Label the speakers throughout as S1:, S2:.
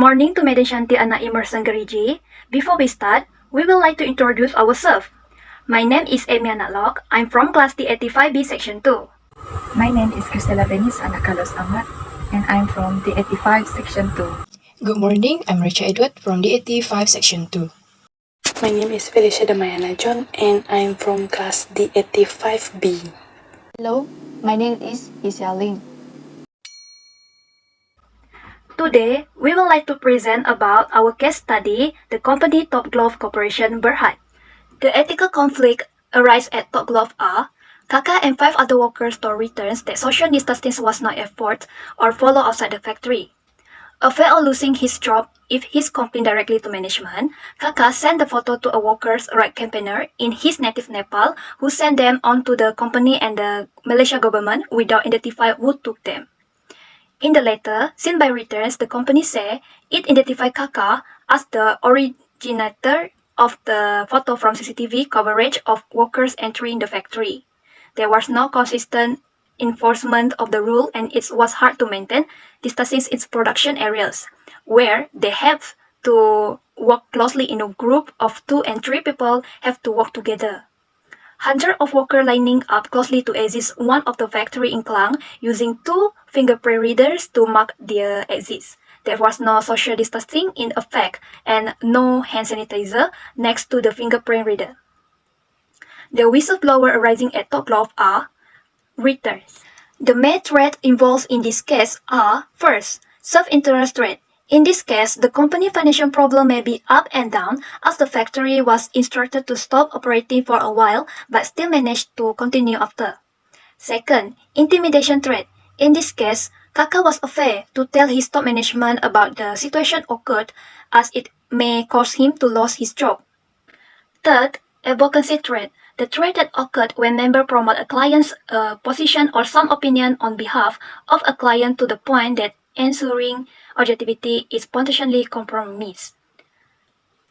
S1: morning to Madam Shanty Anak EMERSON GERIJIH. Before we start, we would like to introduce ourselves. My name is EMMY Anak LOKE. I'm from class DPA5B section 2.
S2: My name is CHRISTELLA VENICE Anak Carlos Ahmad, and I'm from DPA5 section 2.
S3: Good morning, I'm Richard Edward from DPA5 section 2.
S4: My name is FELYCIA John, and I'm from class DPA5B.
S5: Hello, my name is XIAO.
S1: Today, we would like to present about our case study, the company Top Glove Corporation Berhad. The ethical conflict arise at Top Glove are Kaka and 5 other workers store returns that social distancing was not enforced or followed outside the factory. Afraid of losing his job if he's complained directly to management, Kaka sent the photo to a workers' right campaigner in his native Nepal who sent them on to the company and the Malaysia government without identifying who took them. In the letter, sent by returns, the company said it identified Kaka as the originator of the photo from CCTV coverage of workers entering the factory. There was no consistent enforcement of the rule and it was hard to maintain distancing in production areas, where they have to work closely in a group of 2 and 3 people have to work together. Hundreds of workers lining up closely to exit one of the factory in Klang using 2 fingerprint readers to mark their exits. There was no social distancing in effect and no hand sanitizer next to the fingerprint reader. The whistleblower arising at Top Glove are returns. The main threat involved in this case are, first, self-interest threat. In this case, the company financial problem may be up and down as the factory was instructed to stop operating for a while but still managed to continue after. Second, intimidation threat. In this case, Kaka was afraid to tell his top management about the situation occurred as it may cause him to lose his job. Third, advocacy threat. The threat that occurred when members promote a client's position or some opinion on behalf of a client to the point that ensuring objectivity is potentially compromised.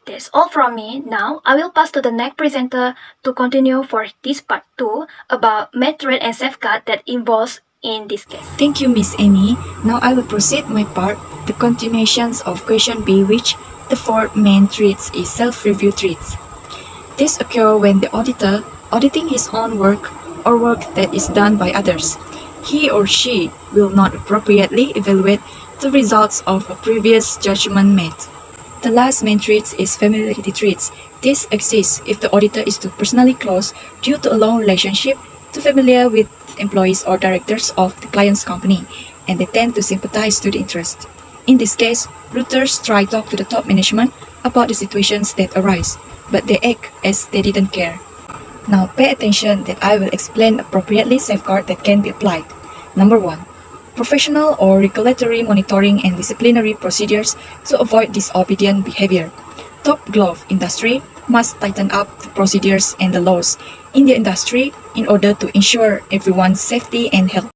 S1: That's all from me. Now, I will pass to the next presenter to continue for this part 2 about main threat and safeguard that involves in this case.
S2: Thank you, Miss Annie. Now I will proceed my part, the continuations of question B, which the 4th main threats is self-review threats. This occurs when the auditor auditing his own work or work that is done by others. He or she will not appropriately evaluate the results of a previous judgment made. The last main threat is familiarity threats. This exists if the auditor is too personally close due to a long relationship, too familiar with employees or directors of the client's company, and they tend to sympathize to the interest. In this case, routers try to talk to the top management about the situations that arise, but they act as they didn't care. Now pay attention that I will explain appropriately safeguard that can be applied. Number 1. Professional or regulatory monitoring and disciplinary procedures to avoid disobedient behavior. Top glove industry must tighten up the procedures and the laws in the industry in order to ensure everyone's safety and health.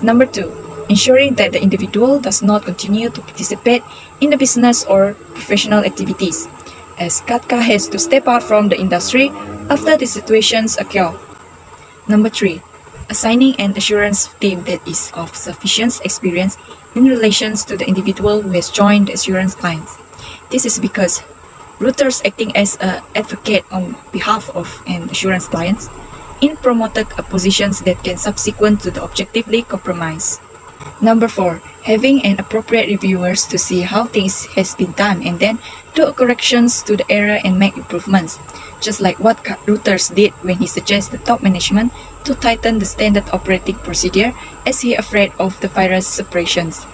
S2: Number 2. Ensuring that the individual does not continue to participate in the business or professional activities, as Kaka has to step out from the industry after the situations occur. Number 3. Assigning an assurance team that is of sufficient experience in relation to the individual who has joined the assurance clients. This is because routers acting as an advocate on behalf of an assurance client in promoted positions that can subsequent to the objectively compromise. Number 4. Having an appropriate reviewers to see how things has been done and then do corrections to the error and make improvements, just like what routers did when he suggested the top management to tighten the standard operating procedure as he afraid of the virus separations.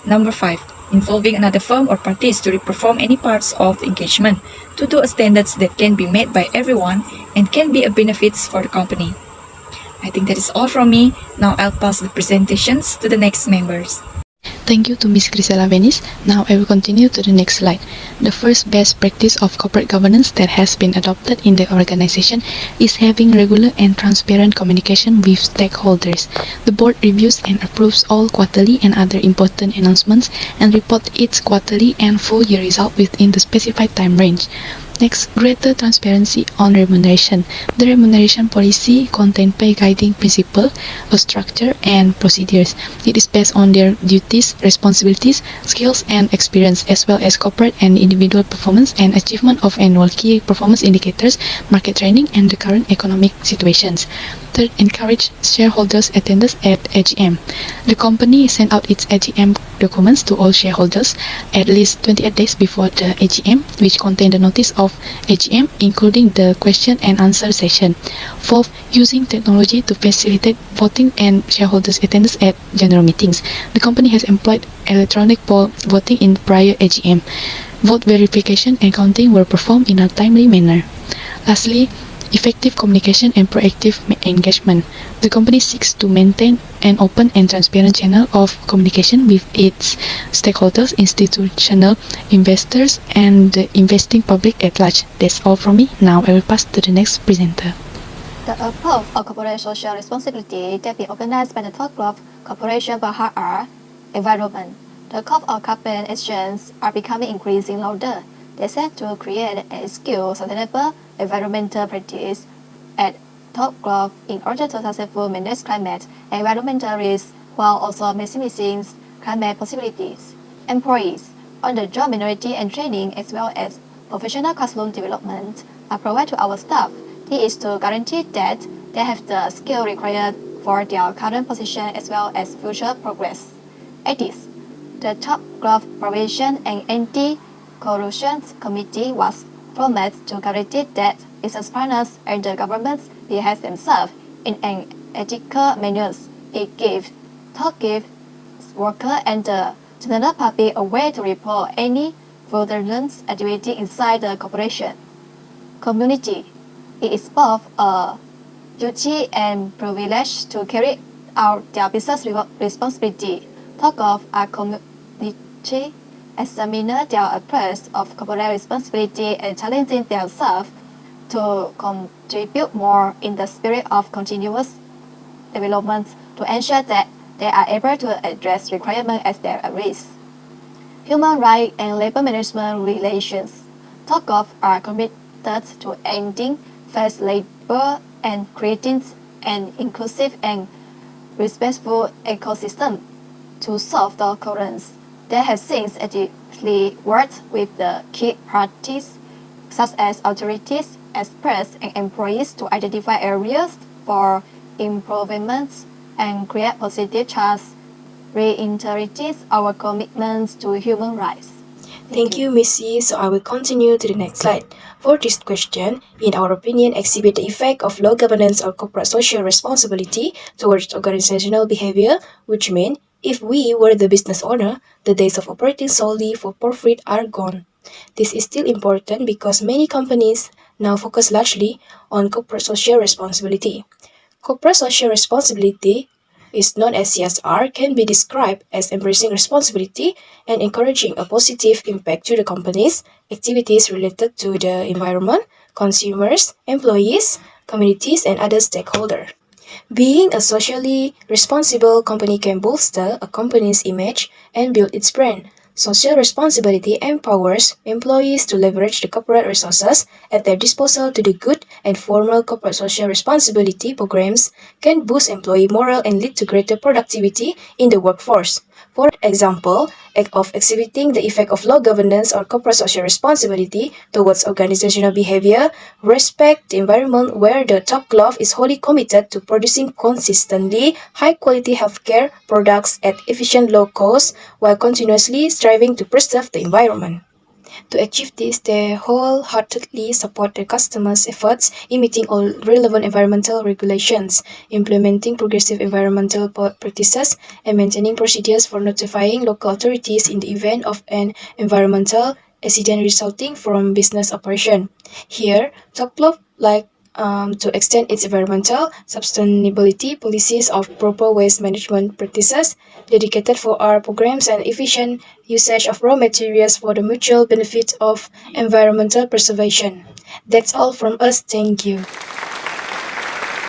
S2: Number 5. Involving another firm or parties to perform any parts of the engagement to do a standards that can be met by everyone and can be a benefits for the company. I think that is all from me. Now I'll pass the presentations to the next members.
S4: Thank you to Ms. CHRISTELLA VENICE. Now I will continue to the next slide. The first best practice of corporate governance that has been adopted in the organization is having regular and transparent communication with stakeholders. The board reviews and approves all quarterly and other important announcements and report its quarterly and full year result within the specified time range. Next, greater transparency on remuneration. The remuneration policy contains pay guiding principle, a structure, and procedures. It is based on their duties, responsibilities, skills, and experience, as well as corporate and individual performance and achievement of annual key performance indicators, market training, and the current economic situations. Third, encourage shareholders' attendance at AGM. The company sent out its AGM documents to all shareholders at least 28 days before the AGM, which contain the notice of AGM, including the question and answer session. Fourth, using technology to facilitate voting and shareholders' attendance at general meetings. The company has employed electronic poll voting in prior AGM. Vote verification and counting were performed in a timely manner. Lastly, effective communication and proactive engagement. The company seeks to maintain an open and transparent channel of communication with its stakeholders, institutional investors, and the investing public at large. That's all from me. Now I will pass to the next presenter.
S5: The above are corporate social responsibility that be organized by the top glove corporation Berhad are environment. The cost of carbon exchange are becoming increasingly louder. They set to create a skilled, sustainable environmental practice at top glove in order to successfully manage climate and environmental risks while also maximizing climate possibilities. Employees, on-the-job minority and training as well as professional classroom development are provided to our staff. This is to guarantee that they have the skill required for their current position as well as future progress. Ethics. The Top Glove Prevention and Anti-Corruption Committee was formed to guarantee that its partners and the governments behave themselves in an ethical manner. It gives workers and the general public a way to report any fraudulent activity inside the corporation. Community. It is both a duty and privilege to carry out their business responsibility. Talk of a community examine their approach of corporate responsibility and challenging themselves to contribute more in the spirit of continuous development to ensure that they are able to address requirements as they arise. Human rights and labor management relations. Talk of are committed to ending forced labor and creating an inclusive and respectful ecosystem. To solve the occurrence, they have since actively worked with the key parties, such as authorities, experts, and employees to identify areas for improvements and create positive change, reiterating our commitments to human rights.
S3: Thank you, Missy. So I will continue to the next slide. For this question, in our opinion, exhibit the effect of low governance or corporate social responsibility towards organizational behavior, which mean if we were the business owner, the days of operating solely for profit are gone. This is still important because many companies now focus largely on corporate social responsibility. Corporate social responsibility is known as CSR can be described as embracing responsibility and encouraging a positive impact to the company's activities related to the environment, consumers, employees, communities, and other stakeholders. Being a socially responsible company can bolster a company's image and build its brand. Social responsibility empowers employees to leverage the corporate resources at their disposal to do good, and formal corporate social responsibility programs can boost employee morale and lead to greater productivity in the workforce. For example, of exhibiting the effect of low governance or corporate social responsibility towards organizational behavior, respect the environment where the top glove is wholly committed to producing consistently high-quality healthcare products at efficient low cost while continuously striving to preserve the environment. To achieve this, they wholeheartedly support their customers' efforts in meeting all relevant environmental regulations, implementing progressive environmental practices, and maintaining procedures for notifying local authorities in the event of an environmental accident resulting from business operation. Here, Top Glove to extend its environmental sustainability policies of proper waste management practices, dedicated for our programs and efficient usage of raw materials for the mutual benefit of environmental preservation. That's all from us. Thank you.